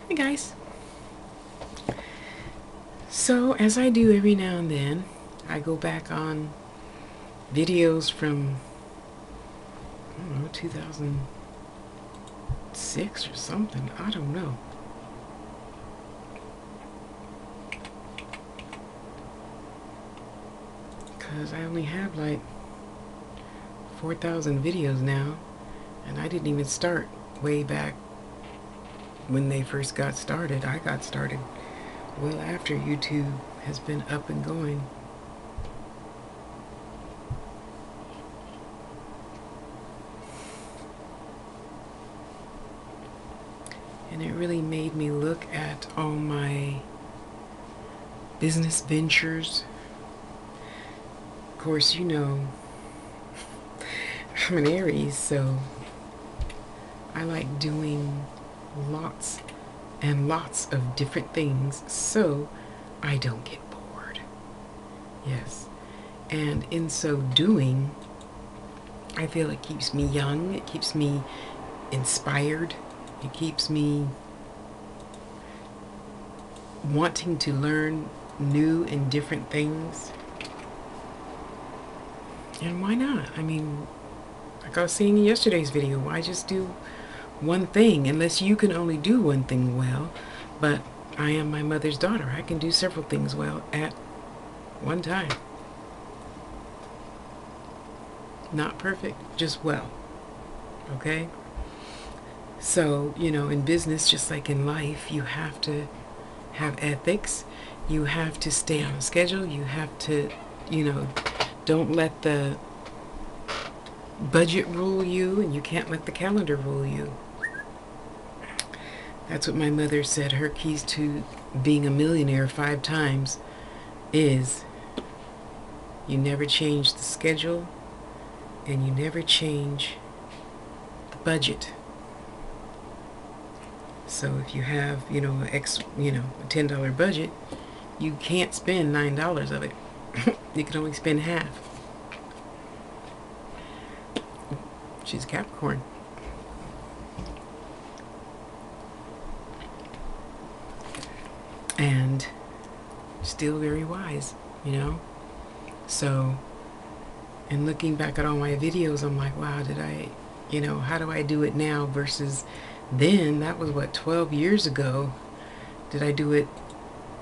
Hey guys. So, as I do every now and then, I go back on videos from, I don't know, 2006 or something. I don't know. Because I only have like 4,000 videos now, and I didn't even start way back when they first got started. I got started well after YouTube has been up and going. And it really made me look at all my business ventures. Of course, you know, I'm an Aries, so I like doing lots and lots of different things so I don't get bored. Yes. And in so doing, I feel it keeps me young, it keeps me inspired, it keeps me wanting to learn new and different things. And why not? I mean, like I was saying in yesterday's video, why just do one thing unless you can only do one thing well? But I am my mother's daughter. I can do several things well at one time. Not perfect, just well. Okay? So, you know, in business, just like in life, you have to have ethics. You have to stay on a schedule. You have to, you know, don't let the budget rule you, and you can't let the calendar rule you. That's what my mother said. Her keys to being a millionaire 5 times is you never change the schedule and you never change the budget. So if you have, you know, a $10 budget, you can't spend $9 of it. You can only spend half. She's a Capricorn. And still very wise, you know? So, and looking back at all my videos, I'm like, wow, did I, you know, how do I do it now versus then? That was what, 12 years ago. Did I do it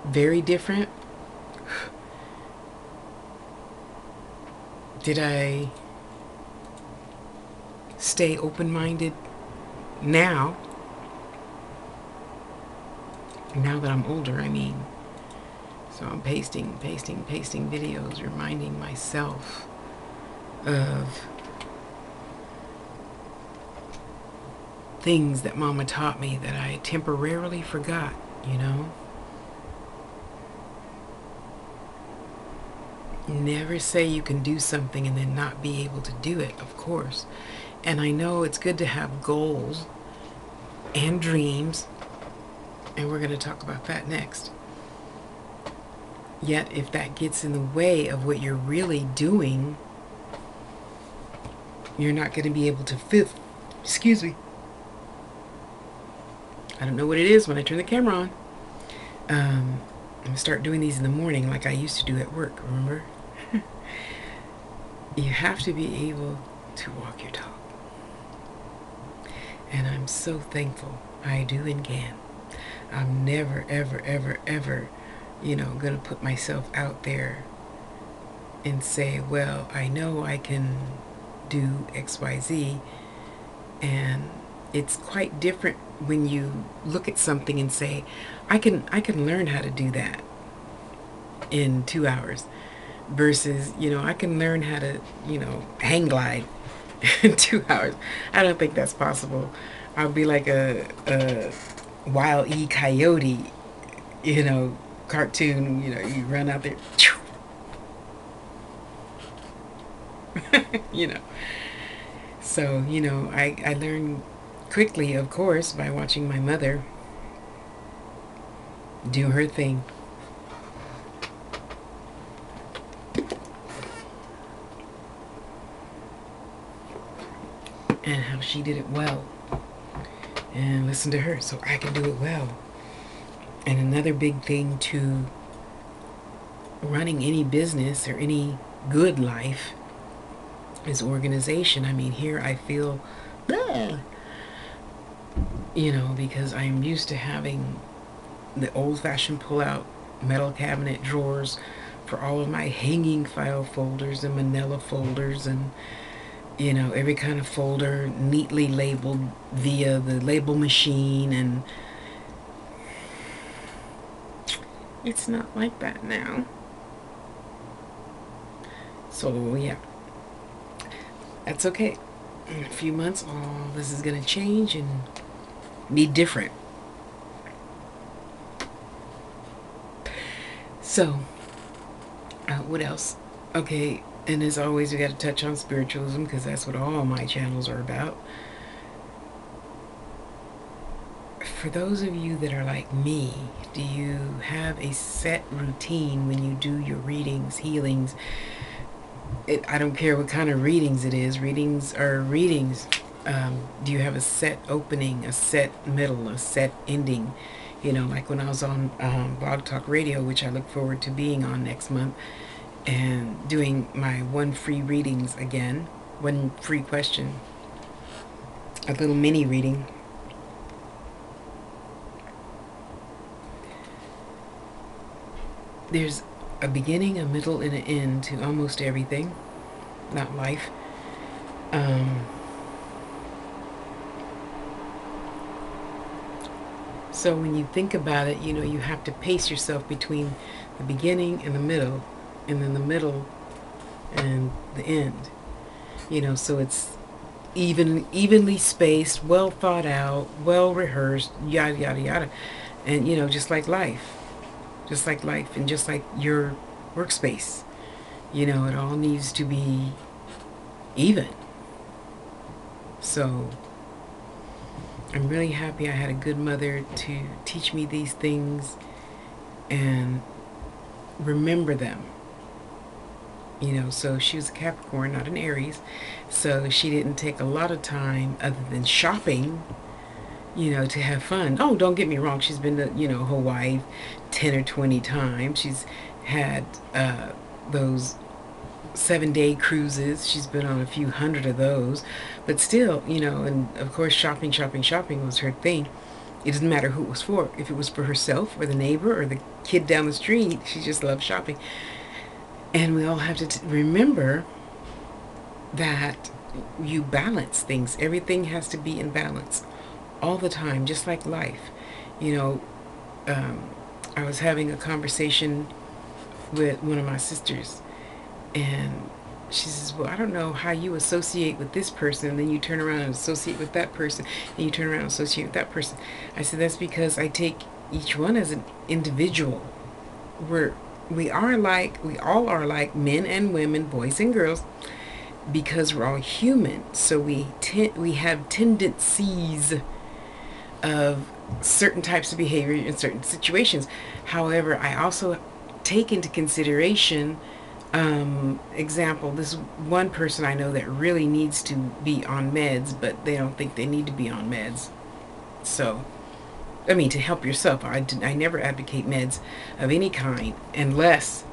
very different? Did I stay open-minded now that I'm older, I mean? So I'm pasting videos, reminding myself of things that Mama taught me that I temporarily forgot, you know? Never say you can do something and then not be able to do it, of course. And I know it's good to have goals and dreams, and we're going to talk about that next. Yet, if that gets in the way of what you're really doing, you're not going to be able to excuse me. I don't know what it is when I turn the camera on. I'm going to start doing these in the morning like I used to do at work, remember? You have to be able to walk your talk. And I'm so thankful I do and can. I'm never, ever, ever, ever, you know, going to put myself out there and say, well, I know I can do XYZ. And it's quite different when you look at something and say, I can learn how to do that in 2 hours. Versus, you know, I can learn how to, you know, hang glide in 2 hours. I don't think that's possible. I'll be like a Wile E. Coyote, you know, cartoon. You know, you run out there, you know. So, you know, I learned quickly, of course, by watching my mother do her thing. And how she did it well. And listen to her so I can do it well. And another big thing to running any business or any good life is organization. I mean, here I feel, because I'm used to having the old-fashioned pull-out metal cabinet drawers for all of my hanging file folders and manila folders and every kind of folder neatly labeled via the label machine, and it's not like that now. So yeah, that's okay. In a few months, all this is gonna change and be different. So, what else? Okay, and as always, we got to touch on spiritualism because that's what all my channels are about. For those of you that are like me, do you have a set routine when you do your readings, healings? I don't care what kind of readings it is. Readings are readings. Do you have a set opening, a set middle, a set ending? Like when I was on Blog Talk Radio, which I look forward to being on next month, and doing my one free readings again, one free question, a little mini reading. There's a beginning, a middle, and an end to almost everything, not life. So when you think about it, you have to pace yourself between the beginning and the middle, and then the middle and the end. So it's evenly spaced, well thought out, well rehearsed, yada yada yada. And just like life. And just like your workspace. It all needs to be even. So I'm really happy I had a good mother to teach me these things and remember them. So she was a Capricorn, not an Aries. So she didn't take a lot of time other than shopping, to have fun. Oh, don't get me wrong. She's been to, Hawaii 10 or 20 times. She's had those 7-day cruises. She's been on a few hundred of those. But still, and of course shopping was her thing. It doesn't matter who it was for. If it was for herself or the neighbor or the kid down the street, she just loved shopping. And we all have to remember that you balance things. Everything has to be in balance all the time, just like life. I was having a conversation with one of my sisters, and she says, well, I don't know how you associate with this person, and then you turn around and associate with that person, and you turn around and associate with that person. I said, that's because I take each one as an individual. We all are like men and women, boys and girls, because we're all human. So we have tendencies of certain types of behavior in certain situations. However, I also take into consideration, example, this one person I know that really needs to be on meds, but they don't think they need to be on meds. So, to help yourself. I never advocate meds of any kind unless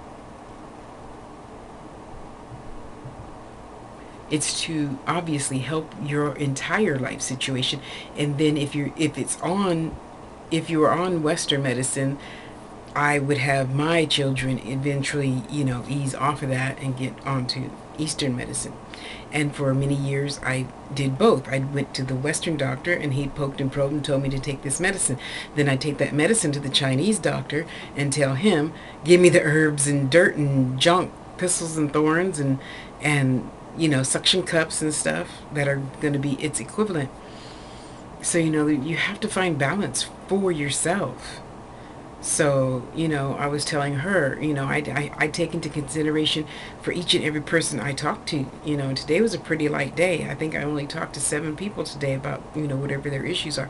it's to obviously help your entire life situation. And then if you are on Western medicine, I would have my children eventually, ease off of that and get onto Eastern medicine. And for many years, I did both. I went to the Western doctor, and he poked and probed and told me to take this medicine. Then I take that medicine to the Chinese doctor and tell him, give me the herbs and dirt and junk, thistles and thorns and suction cups and stuff that are going to be its equivalent. So, you have to find balance for yourself. So, I was telling her, I take into consideration for each and every person I talk to, and today was a pretty light day. I think I only talked to 7 people today about, whatever their issues are.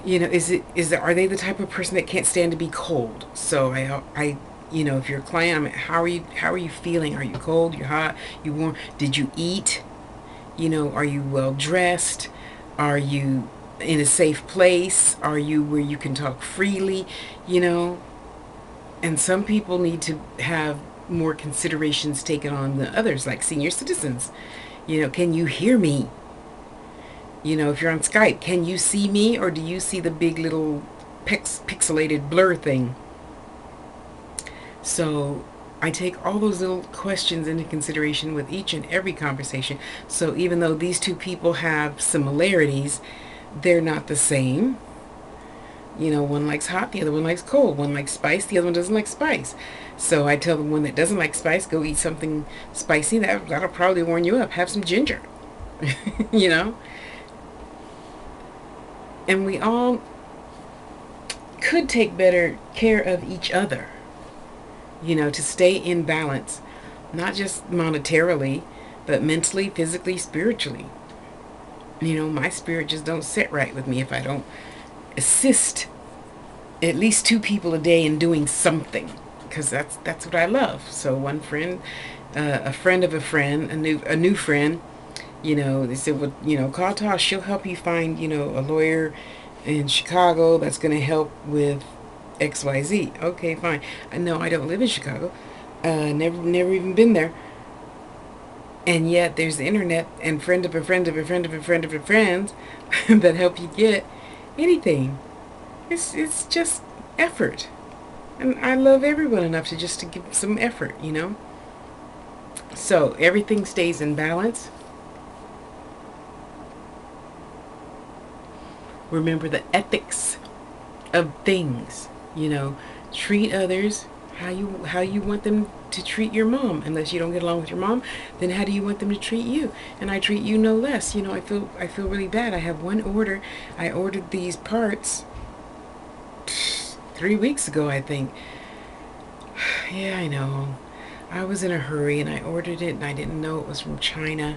Are they the type of person that can't stand to be cold? So I if you're a client, how are you feeling? Are you cold? You hot? You warm? Did you eat? Are you well dressed? Are you in a safe place? Are you where you can talk freely? You know, and some people need to have more considerations taken on than others, like senior citizens. You know, can you hear me? You know, if you're on Skype, can you see me, or do you see the big little pixelated blur thing? So I take all those little questions into consideration with each and every conversation. So even though these two people have similarities, they're not the same. You know, one likes hot, the other one likes cold. One likes spice, the other one doesn't like spice. So I tell the one that doesn't like spice, go eat something spicy. That'll probably warm you up. Have some ginger. You know? And we all could take better care of each other, you know, to stay in balance, not just monetarily, but mentally, physically, spiritually. You know, my spirit just don't sit right with me if I don't assist at least two people a day in doing something, because that's what I love. So one friend, a friend of a friend, a new friend, you know, they said, well, you know, call Tosh, she'll help you find, you know, a lawyer in Chicago that's going to help with XYZ. Okay, fine. No, I don't live in Chicago. Never even been there. And yet there's the internet and friend of a friend of a friend of a friend of a friend that help you get anything. It's just effort. And I love everyone enough to give some effort, you know? So everything stays in balance. Remember the ethics of things, you know. Treat others how you want them to treat your mom. Unless you don't get along with your mom, then how do you want them to treat you? And I treat you no less. You know, I feel really bad. I have one order. I ordered these parts 3 weeks ago, I think. Yeah, I know. I was in a hurry and I ordered it and I didn't know it was from China.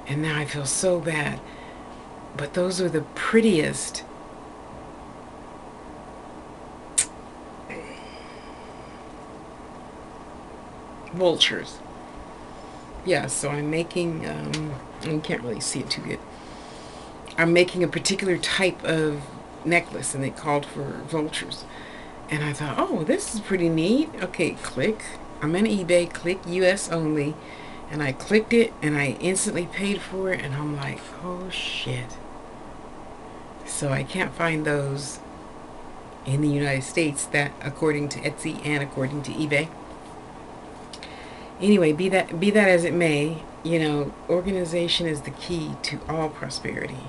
And now I feel so bad. But those are the prettiest vultures. Yeah, so I'm making, you can't really see it too good. I'm making a particular type of necklace and it called for vultures. And I thought, oh, this is pretty neat. Okay, click. I'm on eBay, click US only. And I clicked it and I instantly paid for it. And I'm like, oh shit. So I can't find those in the United States, that according to Etsy and according to eBay. Anyway, be that as it may, you know, organization is the key to all prosperity.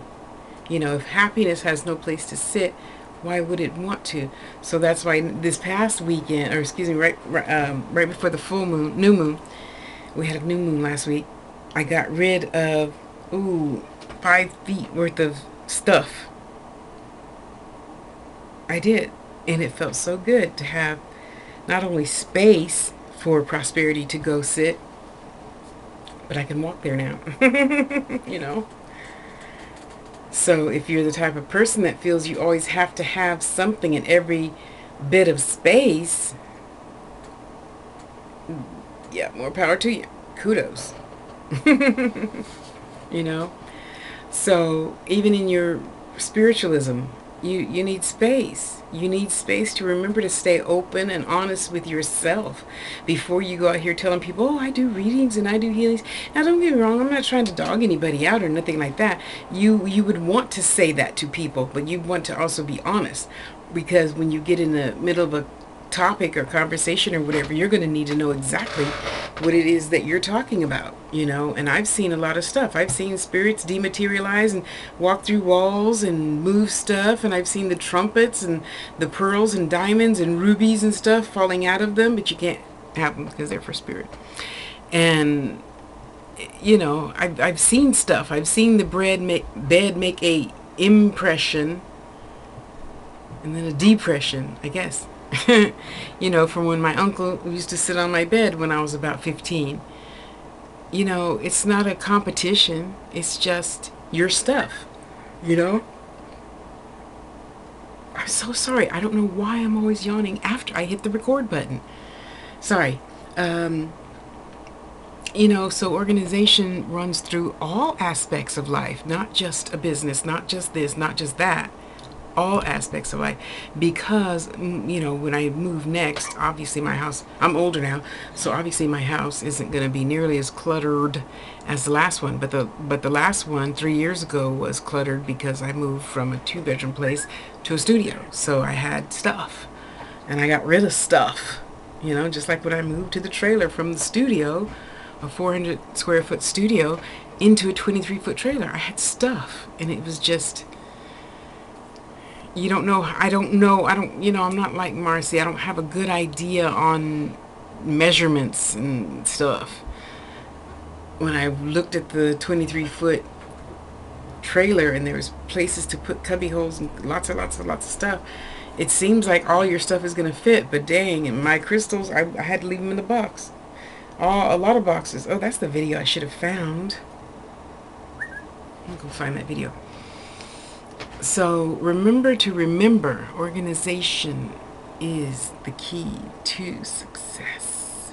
You know, if happiness has no place to sit, why would it want to? So that's why this past weekend, or excuse me, right before the full moon, new moon, we had a new moon last week. I got rid of 5 feet worth of stuff. I did, and it felt so good to have not only space for prosperity to go sit, but I can walk there now. You know. So if you're the type of person that feels you always have to have something in every bit of space, yeah, more power to you. Kudos. You know? So even in your spiritualism, you need space. You need space to remember to stay open and honest with yourself before you go out here telling people, oh, I do readings and I do healings. Now, don't get me wrong. I'm not trying to dog anybody out or nothing like that. You would want to say that to people, but you want to also be honest, because when you get in the middle of a topic or conversation or whatever, you're going to need to know exactly what it is that you're talking about, you know. And I've seen a lot of stuff. I've seen spirits dematerialize and walk through walls and move stuff, and I've seen the trumpets and the pearls and diamonds and rubies and stuff falling out of them, but you can't have them because they're for spirit. And you know, I've seen stuff. I've seen the bed make a impression and then a depression, I guess. You know, from when my uncle used to sit on my bed when I was about 15. You know, it's not a competition. It's just your stuff, you know. I'm so sorry. I don't know why I'm always yawning after I hit the record button. Sorry. You know, so organization runs through all aspects of life, not just a business, not just this, not just that, all aspects of life. Because, you know, when I move next, obviously my house, I'm older now, so obviously my house isn't going to be nearly as cluttered as the last one. But the last one 3 years ago was cluttered because I moved from a 2-bedroom place to a studio. So I had stuff, and I got rid of stuff. You know, just like when I moved to the trailer from the studio, a 400 square foot studio, into a 23-foot trailer. I had stuff, and it was just, you don't know. I don't know. You know, I'm not like Marcy. I don't have a good idea on measurements and stuff. When I looked at the 23-foot trailer and there was places to put cubby holes and lots of stuff, it seems like all your stuff is going to fit, but dang, and my crystals, I had to leave them in the box. A lot of boxes. Oh, that's the video I should have found. I'll go find that video. So remember to remember, organization is the key to success.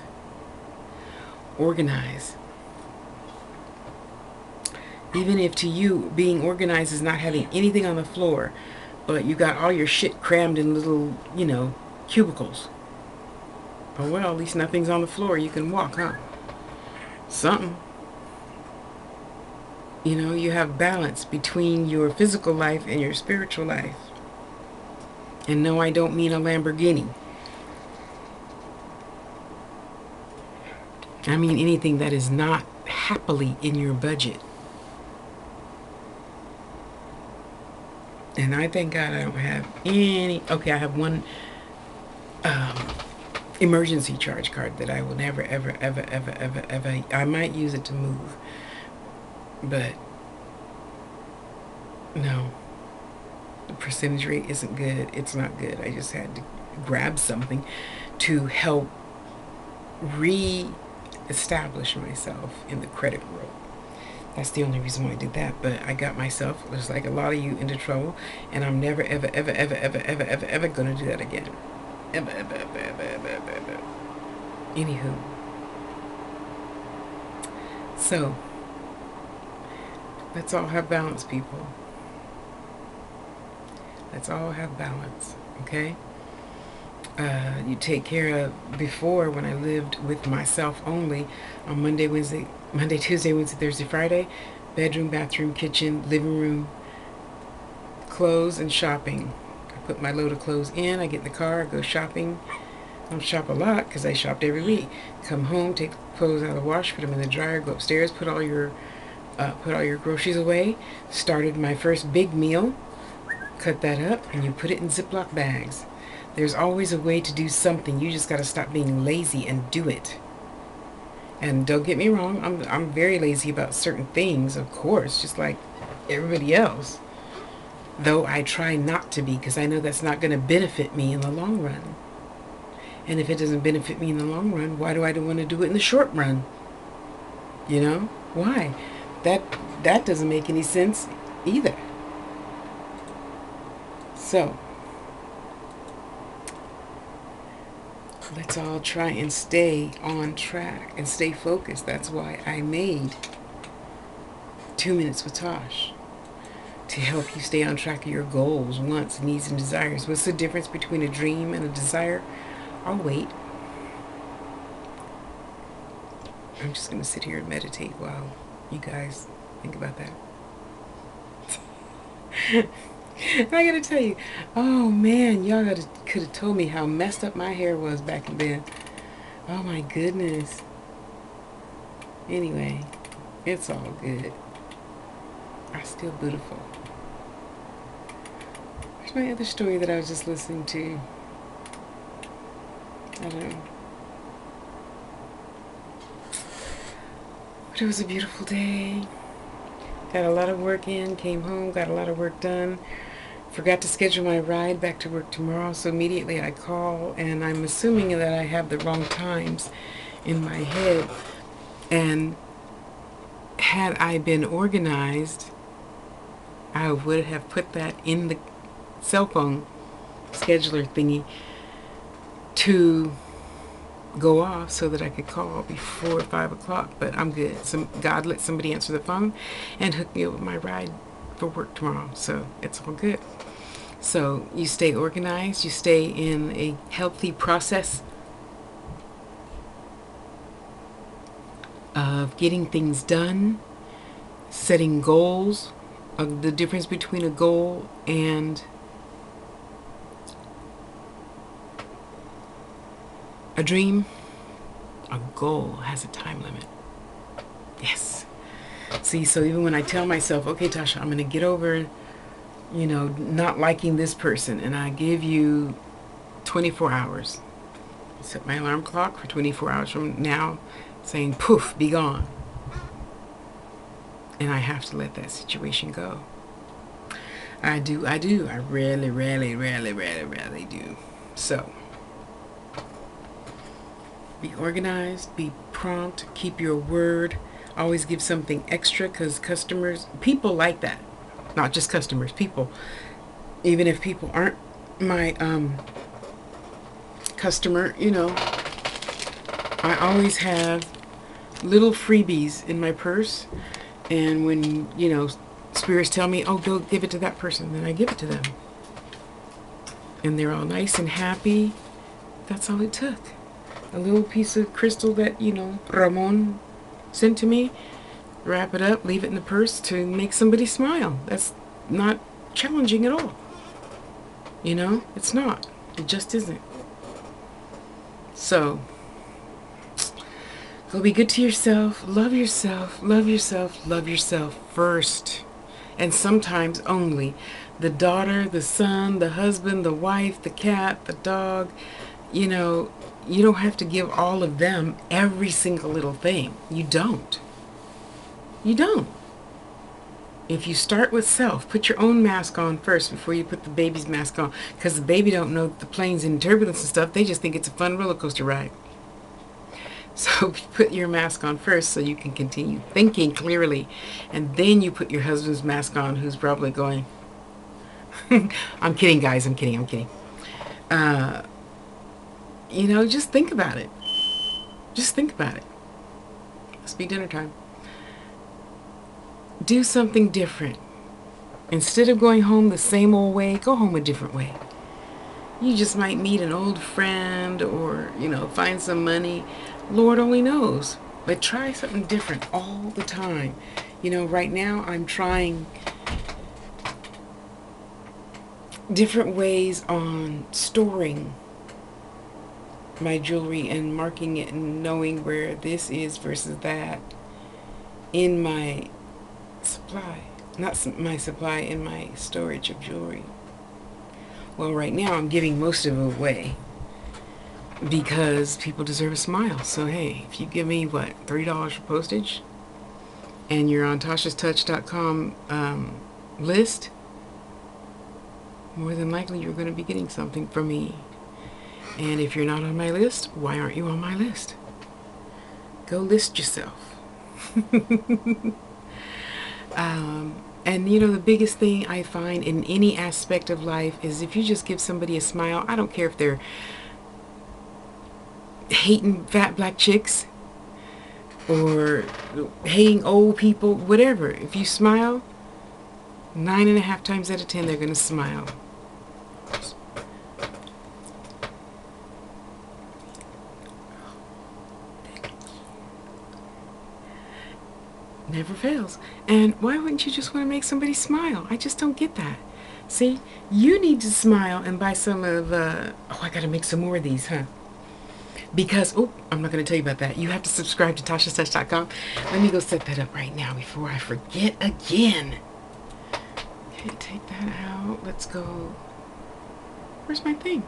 Organize. Even if to you being organized is not having anything on the floor, but you got all your shit crammed in little, you know, cubicles. Oh well, at least nothing's on the floor. You can walk, huh? Something. You know, you have balance between your physical life and your spiritual life. And no, I don't mean a Lamborghini. I mean anything that is not happily in your budget. And I thank God I don't have any. Okay, I have one emergency charge card that I will never, ever, ever, ever, ever, ever. I might use it to move, but no, the percentage rate isn't good. It's not good. I just had to grab something to help re-establish myself in the credit world. That's the only reason why I did that. But I got myself, just like a lot of you, into trouble, and I'm never, ever, ever, ever, ever, ever, ever, ever going to do that again. Ever, ever, ever, ever, ever, ever, ever. Anywho, so let's all have balance, people. Let's all have balance, okay? You take care of, before, when I lived with myself only, on Monday, Tuesday, Wednesday, Thursday, Friday, bedroom, bathroom, kitchen, living room, clothes, and shopping. I put my load of clothes in, I get in the car, I go shopping. I don't shop a lot because I shopped every week. Come home, take the clothes out of the wash, put them in the dryer, go upstairs, put all your groceries away. Started my first big meal, cut that up, and you put it in Ziploc bags. There's always a way to do something. You just got to stop being lazy and do it. And don't get me wrong, I'm very lazy about certain things, of course, just like everybody else. Though I try not to be, because I know that's not going to benefit me in the long run. And if it doesn't benefit me in the long run, why do I want to do it in the short run? You know? Why? That doesn't make any sense either. So, let's all try and stay on track and stay focused. That's why I made 2 Minutes with Tosh, to help you stay on track of your goals, wants, needs, and desires. What's the difference between a dream and a desire? I'll wait. I'm just going to sit here and meditate while you guys think about that. I gotta tell you, oh man, y'all could have told me how messed up my hair was back then. Oh my goodness. Anyway, it's all good. I'm still beautiful. Where's my other story that I was just listening to? I don't know. But it was a beautiful day. Got a lot of work in, came home, got a lot of work done. Forgot to schedule my ride back to work tomorrow, so immediately I call, and I'm assuming that I have the wrong times in my head. And had I been organized, I would have put that in the cell phone scheduler thingy to go off so that I could call before 5 o'clock, but I'm good. God let somebody answer the phone and hook me up with my ride for work tomorrow, so it's all good. So you stay organized, you stay in a healthy process of getting things done, setting goals. The difference between a goal and a dream, a goal has a time limit. Yes. See, so even when I tell myself, okay, Tasha, I'm going to get over, not liking this person, and I give you 24 hours. I set my alarm clock for 24 hours from now, saying, poof, be gone. And I have to let that situation go. I do. I really, really, really, really, really do. So, be organized, be prompt, keep your word. Always give something extra, because people like that. Not just customers, people. Even if people aren't my customer, I always have little freebies in my purse. And when, spirits tell me, oh, go give it to that person, then I give it to them. And they're all nice and happy. That's all it took. A little piece of crystal that, Ramon sent to me, wrap it up, leave it in the purse to make somebody smile. That's not challenging at all. It's not. It just isn't. So, go be good to yourself, love yourself, love yourself, love yourself first. And sometimes only. The daughter, the son, the husband, the wife, the cat, the dog, you don't have to give all of them every single little thing. You don't. You don't. If you start with self, put your own mask on first before you put the baby's mask on. Because the baby don't know the planes in turbulence and stuff. They just think it's a fun roller coaster ride. So put your mask on first so you can continue thinking clearly. And then you put your husband's mask on, who's probably going, I'm kidding, guys. I'm kidding. Just think about it. Just think about it. Must be dinner time. Do something different. Instead of going home the same old way, go home a different way. You just might meet an old friend or, find some money. Lord only knows. But try something different all the time. Right now I'm trying different ways on storing my jewelry and marking it and knowing where this is versus that in my supply. Not my supply, in my storage of jewelry. Well, right now I'm giving most of it away because people deserve a smile. So hey, if you give me $3 for postage and you're on tashastouch.com list, more than likely you're going to be getting something from me. And if you're not on my list, why aren't you on my list? Go list yourself. And the biggest thing I find in any aspect of life is if you just give somebody a smile, I don't care if they're hating fat black chicks or hating old people, whatever. If you smile, 9.5 times out of 10, they're going to smile. Never fails. And why wouldn't you just want to make somebody smile? I just don't get that. See, you need to smile and buy some of, I gotta make some more of these, huh? Because, I'm not going to tell you about that. You have to subscribe to tashaspeaks.com. Let me go set that up right now before I forget again. Okay, take that out. Let's go. Where's my thing?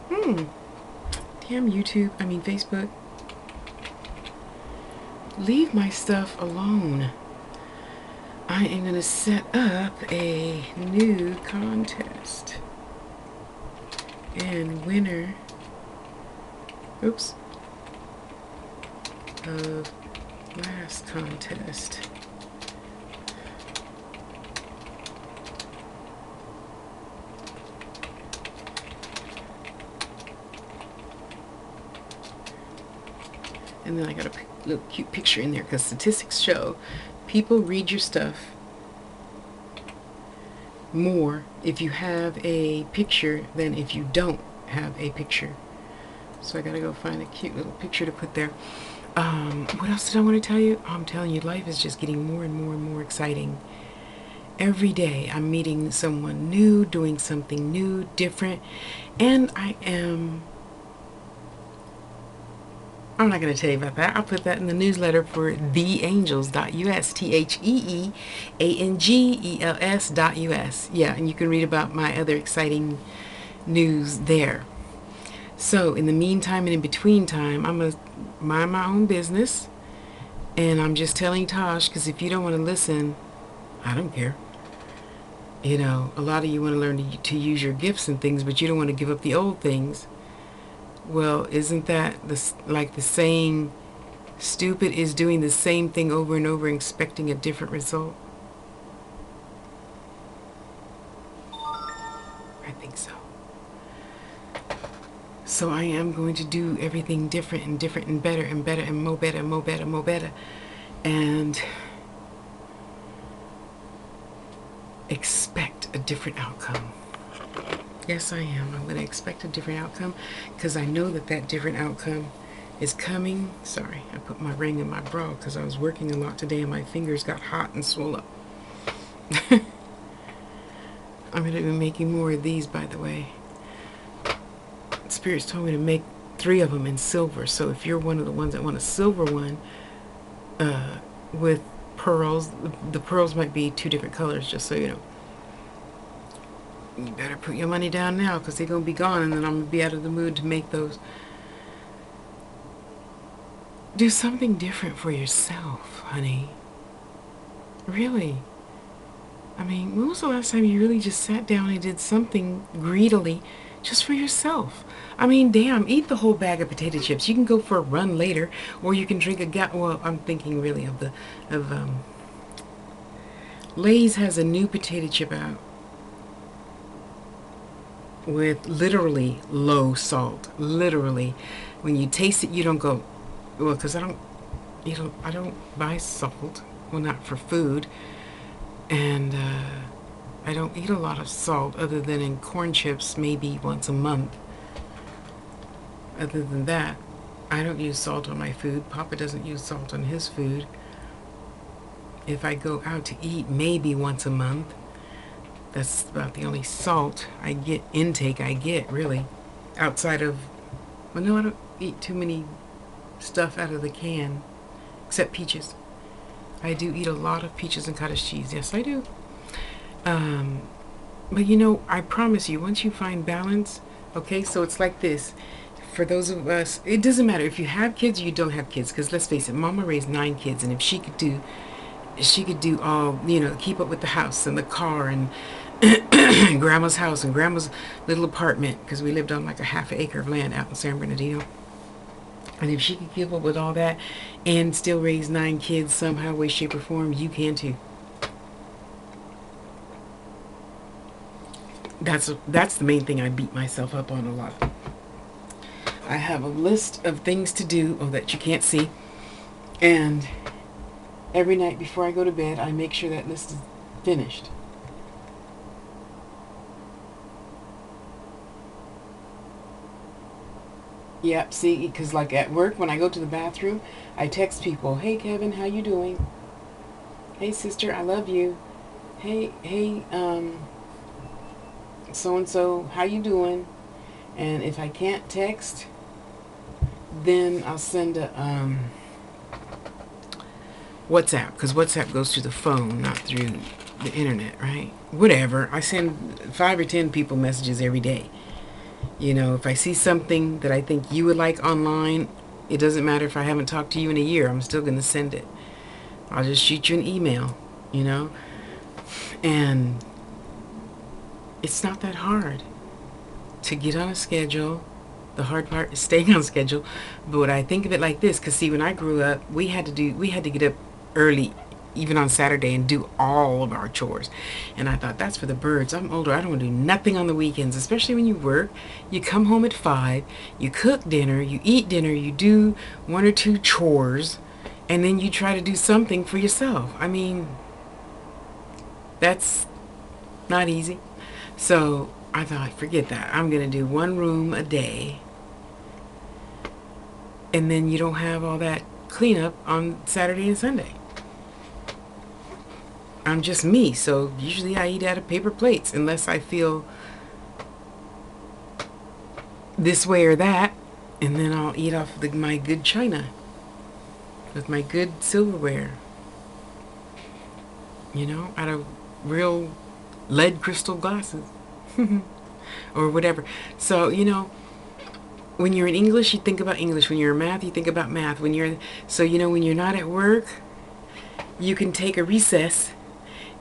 Damn Facebook. Leave my stuff alone. I am going to set up a new contest. And winner, of last contest And then I got a little cute picture in there because statistics show people read your stuff more if you have a picture than if you don't have a picture. So I gotta go find a cute little picture to put there. What else did I want to tell you? I'm telling you, life is just getting more and more and more exciting. Every day I'm meeting someone new, doing something new, different, and I'm not going to tell you about that. I'll put that in the newsletter for theangels.us, TheAngels.us. Yeah, and you can read about my other exciting news there. So in the meantime and in between time, I'm going to mind my own business, and I'm just telling Tosh, because if you don't want to listen, I don't care. You know, a lot of you want to learn to use your gifts and things, but you don't want to give up the old things. Well, isn't that like the saying, stupid is doing the same thing over and over, expecting a different result? I think so. So I am going to do everything different and different and better and better and more better and more better and more better. And expect a different outcome. Yes, I am. I'm going to expect a different outcome because I know that that different outcome is coming. Sorry, I put my ring in my bra because I was working a lot today and my fingers got hot and swole up. I'm going to be making more of these, by the way. Spirits told me to make 3 of them in silver. So if you're one of the ones that want a silver one with pearls, the pearls might be 2 different colors, just so you know. You better put your money down now because they're going to be gone and then I'm going to be out of the mood to make those. Do something different for yourself, honey. Really. I mean, when was the last time you really just sat down and did something greedily just for yourself? I mean, damn, eat the whole bag of potato chips. You can go for a run later, or you can drink well, I'm thinking really of Lay's has a new potato chip out with literally low salt. Literally, when you taste it, you don't go, well, because I don't buy salt. Well, not for food, and I don't eat a lot of salt other than in corn chips, maybe once a month. Other than that, I don't use salt on my food. Papa doesn't use salt on his food. If I go out to eat, maybe once a month. That's about the only salt I get, really. Outside of, well, no, I don't eat too many stuff out of the can, except peaches. I do eat a lot of peaches and cottage cheese. Yes, I do. But you know, I promise you, once you find balance, okay, so it's like this. For those of us, it doesn't matter if you have kids or you don't have kids, because let's face it, Mama raised 9 kids, and if she could do all, you know, keep up with the house and the car and Grandma's house and Grandma's little apartment, because we lived on like a half an acre of land out in San Bernardino. And if she could keep up with all that and still raise 9 kids somehow, way, shape, or form, you can too. That's the main thing I beat myself up on a lot. I have a list of things to do, that you can't see, and every night before I go to bed, I make sure that list is finished. Yep, see, because like at work, when I go to the bathroom, I text people, hey Kevin, how you doing? Hey sister, I love you. Hey, so-and-so, how you doing? And if I can't text, then I'll send a WhatsApp, because WhatsApp goes through the phone, not through the internet, right? Whatever. I send 5 or 10 people messages every day. You know, if I see something that I think you would like online, it doesn't matter if I haven't talked to you in a year, I'm still going to send it. I'll just shoot you an email, you know? And it's not that hard to get on a schedule. The hard part is staying on schedule. But I think of it like this, because see, when I grew up, we had to get up early even on Saturday and do all of our chores. And I thought, that's for the birds. I'm older. I don't want to do nothing on the weekends, especially when you work. You come home at 5, you cook dinner, you eat dinner, you do 1 or 2 chores, and then you try to do something for yourself. I mean, that's not easy. So I thought, forget that. I'm going to do 1 room a day. And then you don't have all that cleanup on Saturday and Sunday. I'm just me, so usually I eat out of paper plates unless I feel this way or that, and then I'll eat off my good china with my good silverware, you know, out of real lead crystal glasses or whatever. So, you know, when you're in English, you think about English. When you're in math, you think about math. When you're not at work, you can take a recess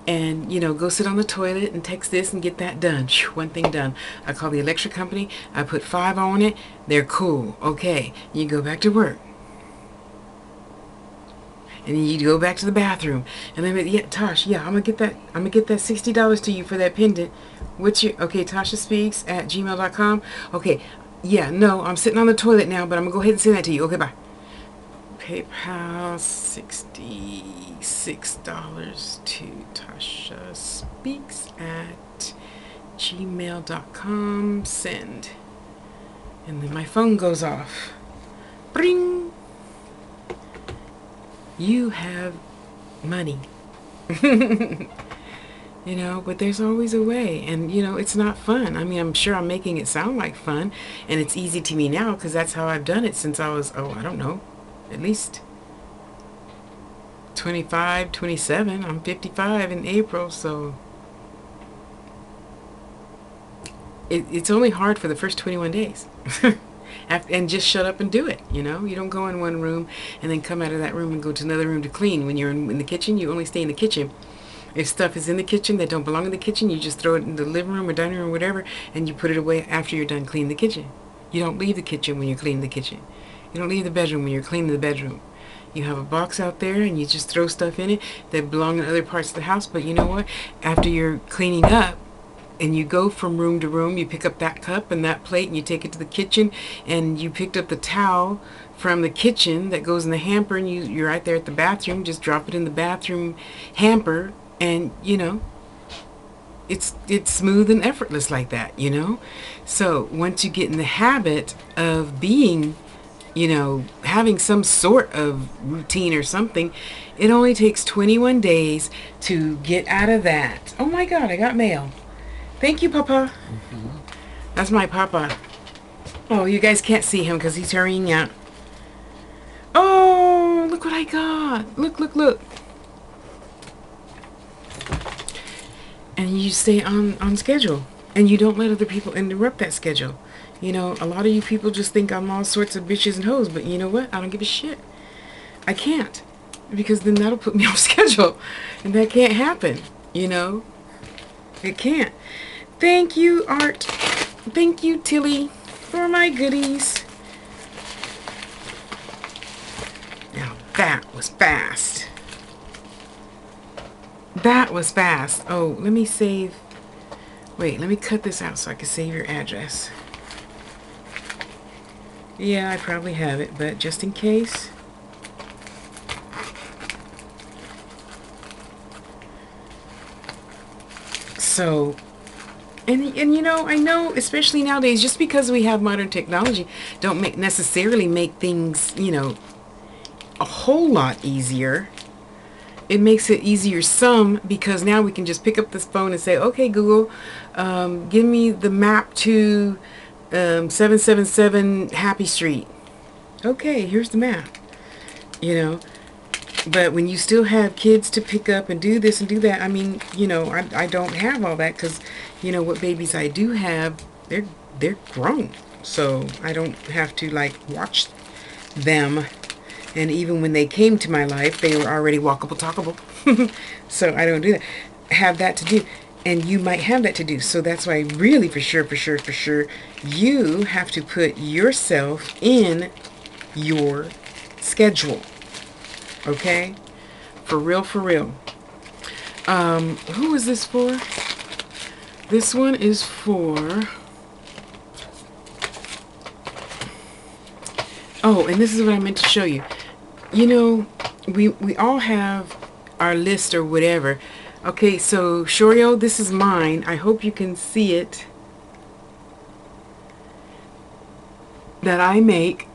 and, you know, go sit on the toilet and text this and get that done. One thing done. I call the electric company. I put 5 on it. They're cool. Okay. You go back to work. And then you go back to the bathroom. And then, yeah, Tosh, yeah, I'm gonna get that $60 to you for that pendant. What's your, okay, tashaspeaks@gmail.com. Okay. Yeah, no, I'm sitting on the toilet now, but I'm gonna go ahead and send that to you. Okay, bye. PayPal, $66 to tashaspeaks@gmail.com. Send. And then my phone goes off. Bring. You have money. You know, but there's always a way. And, you know, it's not fun. I mean, I'm sure I'm making it sound like fun. And it's easy to me now because that's how I've done it since I was, I don't know, at least 25, 27. I'm 55 in April, so it's only hard for the first 21 days. And just shut up and do it, you know? You don't go in one room and then come out of that room and go to another room to clean. When you're in the kitchen, you only stay in the kitchen. If stuff is in the kitchen that don't belong in the kitchen, you just throw it in the living room or dining room or whatever, and you put it away after you're done cleaning the kitchen. You don't leave the kitchen when you're cleaning the kitchen. You don't leave the bedroom when you're cleaning the bedroom. You have a box out there and you just throw stuff in it that belong in other parts of the house. But you know what? After you're cleaning up and you go from room to room, you pick up that cup and that plate and you take it to the kitchen, and you picked up the towel from the kitchen that goes in the hamper, and you're right there at the bathroom, just drop it in the bathroom hamper, and, you know, it's smooth and effortless like that, you know? So once you get in the habit of being, you know, having some sort of routine or something, it only takes 21 days to get out of that. Oh my God, I got mail. Thank you, Papa. Mm-hmm. That's my Papa. Oh, you guys can't see him because he's hurrying out. Oh, look what I got. Look, look, look. And you stay on schedule. And you don't let other people interrupt that schedule. You know, a lot of you people just think I'm all sorts of bitches and hoes. But you know what? I don't give a shit. I can't. Because then that'll put me off schedule. And that can't happen. You know? It can't. Thank you, Art. Thank you, Tilly, for my goodies. Now that was fast. That was fast. Oh, let me save. Wait, let me cut this out so I can save your address. Yeah, I probably have it, but just in case. So, and you know, I know, especially nowadays, just because we have modern technology, don't necessarily make things, you know, a whole lot easier. It makes it easier some, because now we can just pick up this phone and say, okay, Google, give me the map to 777 Happy Street. Okay, here's the map. You know, but when you still have kids to pick up and do this and do that, I mean, you know, I don't have all that, because, you know, what babies I do have, they're grown. So I don't have to, like, watch them. And even when they came to my life, they were already walkable, talkable. So I don't do that. Have that to do. And you might have that to do. So that's why really for sure, you have to put yourself in your schedule. Okay? For real, for real. Who is this for? This one is for... Oh, and this is what I meant to show you. You know, we all have our list or whatever. Okay, so Shorio, this is mine. I hope you can see it. That I make.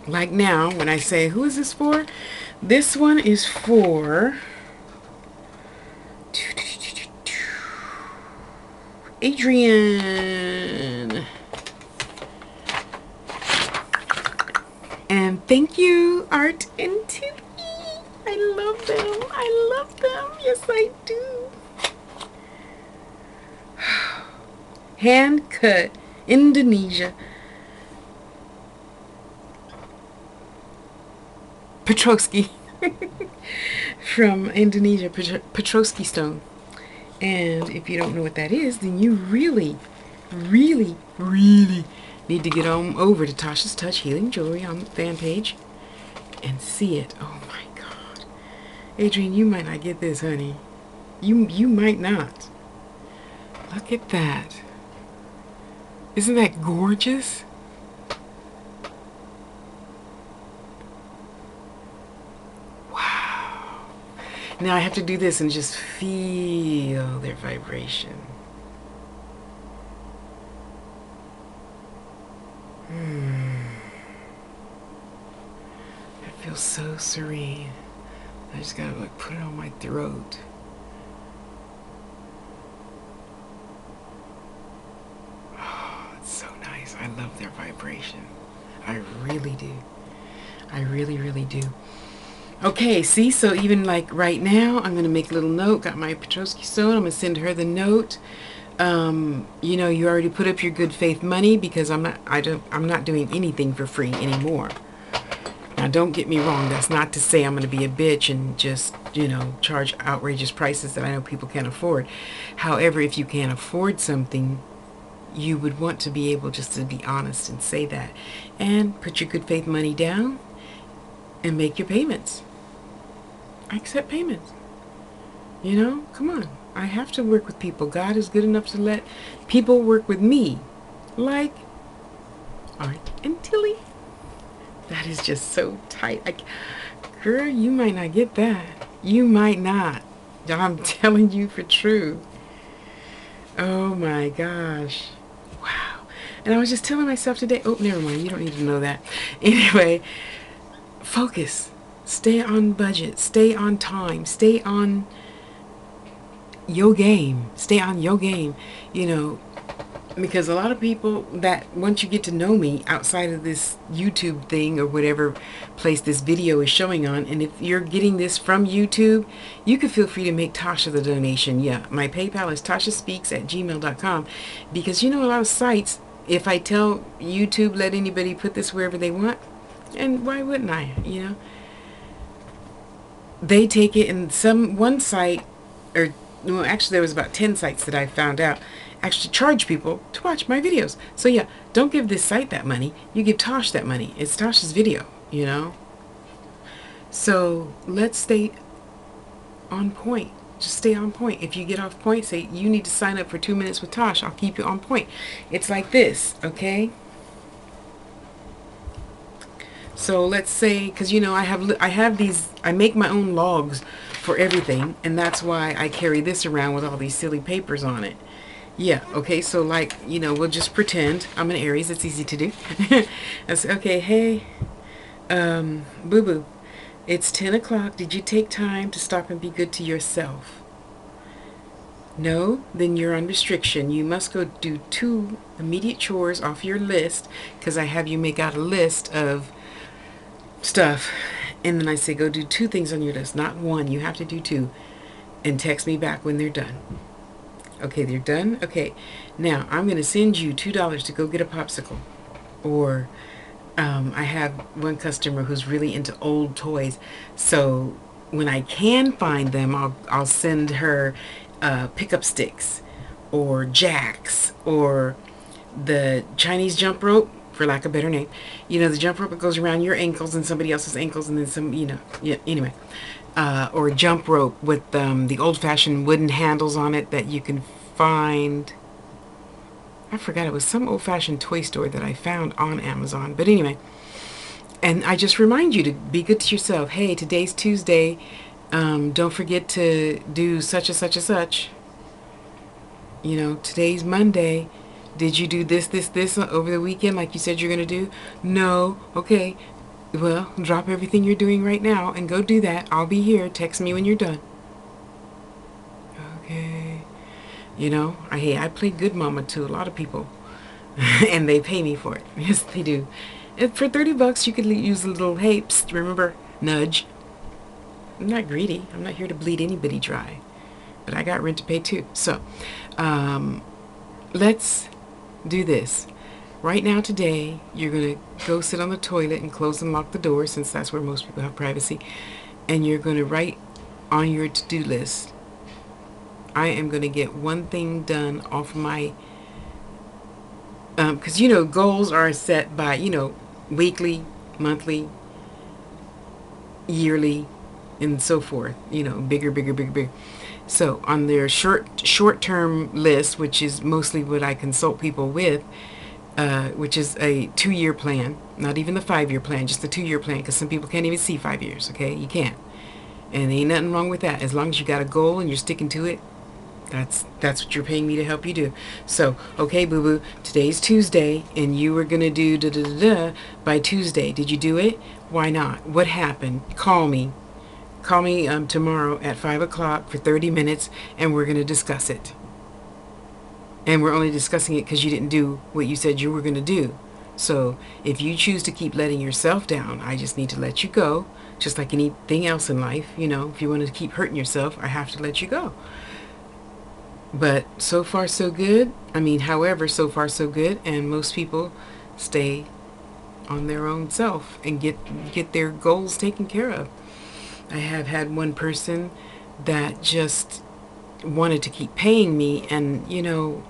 Like now, when I say, who is this for? This one is for Adrian. And thank you, Art and Tiffy. I love them. I love them. Yes, I do. Hand cut, Indonesia. Petrosky. From Indonesia, Petrosky stone. And if you don't know what that is, then you really, really, really need to get on over to Tasha's Touch Healing Jewelry on the fan page and see it. Oh my God. Adrian, you might not get this, honey. You might not. Look at that. Isn't that gorgeous? Wow. Now I have to do this and just feel their vibration. It feels so serene. I just gotta like put it on my throat. Oh, it's so nice. I love their vibration. I really do. I really, really do. Okay, see, so even like right now, I'm gonna make a little note. Got my Petrosky stone. I'm gonna send her the note. You know, you already put up your good faith money because I'm not doing anything for free anymore. Now, don't get me wrong. That's not to say I'm going to be a bitch and just, you know, charge outrageous prices that I know people can't afford. However, if you can't afford something, you would want to be able just to be honest and say that. And put your good faith money down and make your payments. I accept payments. You know, come on. I have to work with people. God is good enough to let people work with me. Like Art and Tilly. That is just so tight. Girl, you might not get that. You might not. I'm telling you for true. Oh my gosh. Wow. And I was just telling myself today, oh, never mind. You don't need to know that. Anyway, focus. Stay on budget. Stay on time. Stay on your game. Stay on your game. You know, because a lot of people that once you get to know me outside of this YouTube thing or whatever place this video is showing on, and if you're getting this from YouTube, you can feel free to make Tasha the donation. Yeah, my PayPal is tashaspeaks@gmail.com, because you know a lot of sites, if I tell YouTube let anybody put this wherever they want, and why wouldn't I, you know? They take it, and one site, or well, actually there was about 10 sites that I found out actually charge people to watch my videos. So yeah, don't give this site that money. You give Tosh that money. It's Tosh's video, you know. So let's stay on point. Just stay on point. If you get off point, say you need to sign up for 2 minutes with Tosh. I'll keep you on point. It's like this, okay? So let's say, because you know I have these, I make my own logs for everything, and that's why I carry this around with all these silly papers on it. Yeah, okay, so like, you know, we'll just pretend I'm an Aries. It's easy to do. I say, okay, hey, boo-boo, it's 10 o'clock. Did you take time to stop and be good to yourself? No? Then you're on restriction. You must go do 2 immediate chores off your list, because I have you make out a list of stuff. And then I say, go do 2 things on your list, not 1. You have to do 2. And text me back when they're done. Okay, they're done? Okay. Now, I'm going to send you $2 to go get a popsicle. Or I have one customer who's really into old toys. So when I can find them, I'll send her pickup sticks or jacks or the Chinese jump rope. for lack of a better name. You know, the jump rope that goes around your ankles and somebody else's ankles, and then some, you know, yeah, anyway. Or jump rope with the old-fashioned wooden handles on it that you can find. I forgot, it was some old-fashioned toy store that I found on Amazon. But anyway, and I just remind you to be good to yourself. Hey, today's Tuesday. Don't forget to do such and such and such. You know, today's Monday. Did you do this over the weekend like you said you're going to do? No. Okay. Well, drop everything you're doing right now and go do that. I'll be here. Text me when you're done. Okay. You know, I play good mama to a lot of people. And they pay me for it. Yes, they do. And for $30, you could use a little, hey, psst, remember, nudge. I'm not greedy. I'm not here to bleed anybody dry. But I got rent to pay too. So, let's do this. Right now, today, you're going to go sit on the toilet and close and lock the door, since that's where most people have privacy. And you're going to write on your to-do list, I am going to get one thing done off my, because, you know, goals are set by, you know, weekly, monthly, yearly, and so forth. You know, bigger, bigger, bigger, bigger. So on their short-term list, which is mostly what I consult people with, which is a 2-year plan, not even the 5-year plan, just the 2-year plan, because some people can't even see 5 years, okay? You can't. And there ain't nothing wrong with that. As long as you got a goal and you're sticking to it, that's what you're paying me to help you do. So, okay, boo-boo, today's Tuesday, and you were going to do da-da-da-da by Tuesday. Did you do it? Why not? What happened? Call me. Call me tomorrow at 5 o'clock for 30 minutes, and we're going to discuss it. And we're only discussing it because you didn't do what you said you were going to do. So if you choose to keep letting yourself down, I just need to let you go. Just like anything else in life, you know, if you want to keep hurting yourself, I have to let you go. But so far so good. I mean, however, so far so good. And most people stay on their own self and get their goals taken care of. I have had one person that just wanted to keep paying me, and, you know,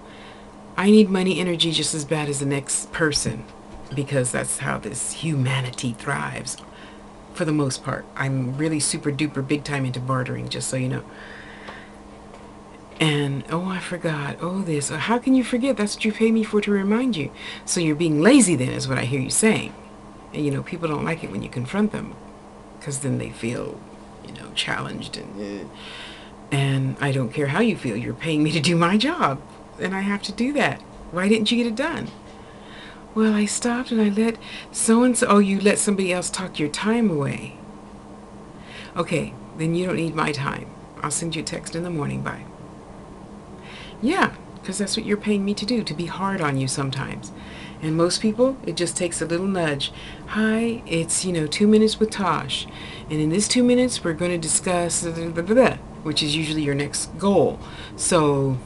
I need money energy just as bad as the next person, because that's how this humanity thrives for the most part. I'm really super duper big time into bartering, just so you know. And, oh, I forgot. Oh, this. How can you forget? That's what you pay me for, to remind you. So you're being lazy then, is what I hear you saying. And, you know, people don't like it when you confront them, because then they feel, you know, challenged. And I don't care how you feel. You're paying me to do my job, and I have to do that. Why didn't you get it done? Well, I stopped and I let so-and-so. Oh, you let somebody else talk your time away. Okay, then you don't need my time. I'll send you a text in the morning. Bye. Yeah, because that's what you're paying me to do, to be hard on you sometimes. And most people, it just takes a little nudge. Hi, it's, you know, 2 minutes with Tosh. And in this 2 minutes, we're going to discuss, which is usually your next goal. So,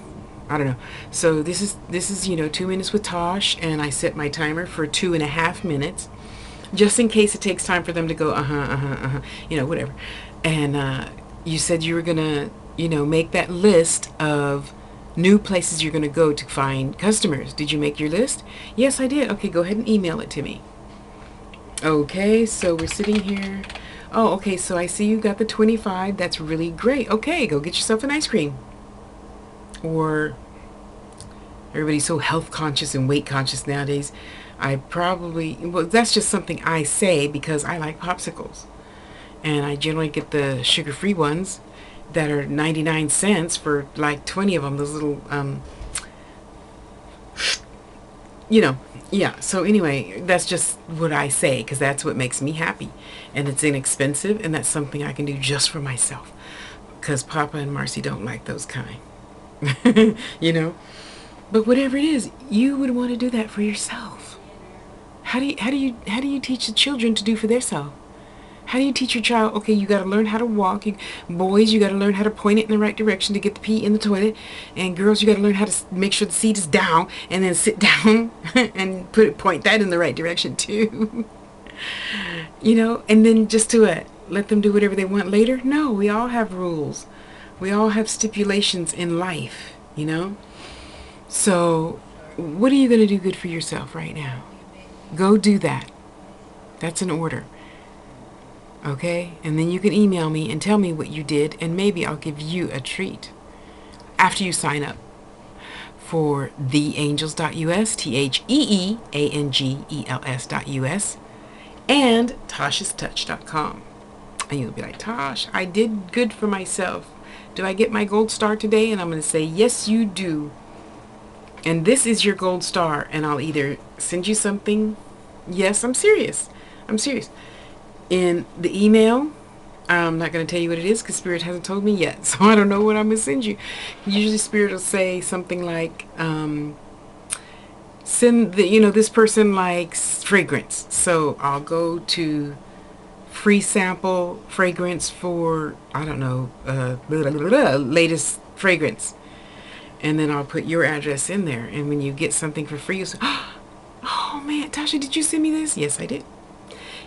I don't know. So this is, you know, 2 minutes with Tosh, and I set my timer for 2.5 minutes, just in case it takes time for them to go, you know, whatever. And you said you were going to, you know, make that list of new places you're going to go to find customers. Did you make your list? Yes, I did. Okay, go ahead and email it to me. Okay, so we're sitting here. Oh, okay, so I see you got the 25. That's really great. Okay, go get yourself an ice cream. Or, everybody's so health conscious and weight conscious nowadays. Well, that's just something I say because I like popsicles. And I generally get the sugar-free ones that are 99 cents for like 20 of them. Those little, you know, yeah. So anyway, that's just what I say, because that's what makes me happy. And it's inexpensive, and that's something I can do just for myself, because Papa and Marcy don't like those kind. You know? But whatever it is, you would want to do that for yourself. How do you teach the children to do for themselves? How do you teach your child, okay, you got to learn how to walk. Boys, you got to learn how to point it in the right direction to get the pee in the toilet. And girls, you got to learn how to make sure the seat is down, and then sit down and point that in the right direction too. You know, and then just to let them do whatever they want later? No, we all have rules. We all have stipulations in life, you know? So what are you going to do good for yourself right now? Go do that. That's an order. Okay? And then you can email me and tell me what you did, and maybe I'll give you a treat after you sign up for theangels.us, TheEangels.us, and tashastouch.com. And you'll be like, Tosh, I did good for myself. Do I get my gold star today? And I'm going to say, yes, you do. And this is your gold star. And I'll either send you something. Yes, I'm serious. I'm serious. In the email, I'm not going to tell you what it is because Spirit hasn't told me yet. So I don't know what I'm going to send you. Usually Spirit will say something like, send this person likes fragrance. So I'll go to free sample fragrance for, I don't know, latest fragrance. And then I'll put your address in there. And when you get something for free, you'll say, oh man, Tasha, did you send me this? Yes, I did.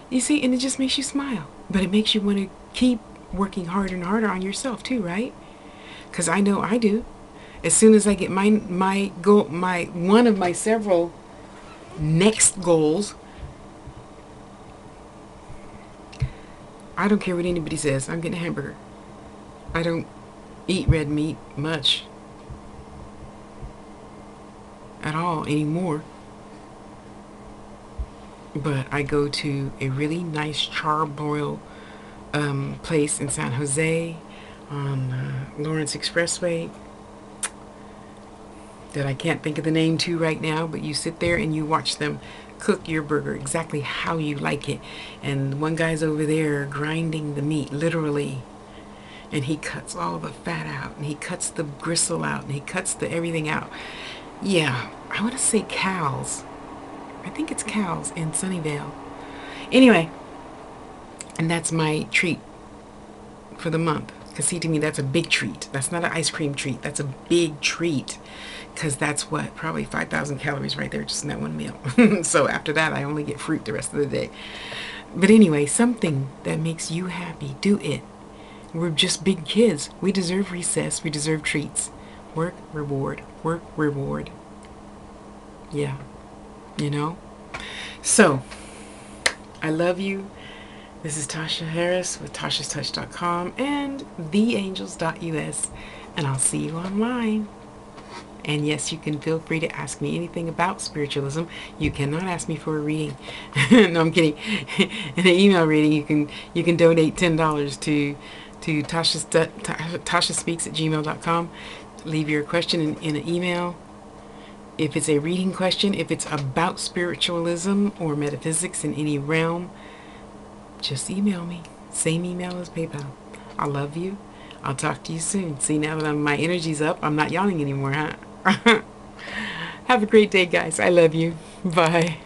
You see, and it just makes you smile. But it makes you want to keep working harder and harder on yourself too, right? Because I know I do. As soon as I get my goal, one of my several next goals, I don't care what anybody says, I'm getting a hamburger. I don't eat red meat much at all anymore. But I go to a really nice charbroil place in San Jose on Lawrence Expressway that I can't think of the name to right now, but you sit there and you watch them cook your burger exactly how you like it. And one guy's over there grinding the meat, literally. And he cuts all the fat out, and he cuts the gristle out, and he cuts the everything out. Yeah, I want to say Cal's. I think it's Cal's in Sunnyvale. Anyway, and that's my treat for the month. Because see, to me, that's a big treat. That's not an ice cream treat. That's a big treat. Because that's what? Probably 5,000 calories right there just in that one meal. So after that, I only get fruit the rest of the day. But anyway, something that makes you happy, do it. We're just big kids. We deserve recess. We deserve treats. Work, reward. Work, reward. Yeah. You know? So, I love you. This is Tasha Harris with tashastouch.com and theangels.us. And I'll see you online. And yes, you can feel free to ask me anything about spiritualism. You cannot ask me for a reading. No, I'm kidding. In an email reading, you can donate $10 to tashaspeaks@gmail.com. Leave your question in an email. If it's a reading question, if it's about spiritualism or metaphysics in any realm, just email me. Same email as PayPal. I love you. I'll talk to you soon. See, now that my energy's up, I'm not yawning anymore, huh? Have a great day, guys. I love you. Bye.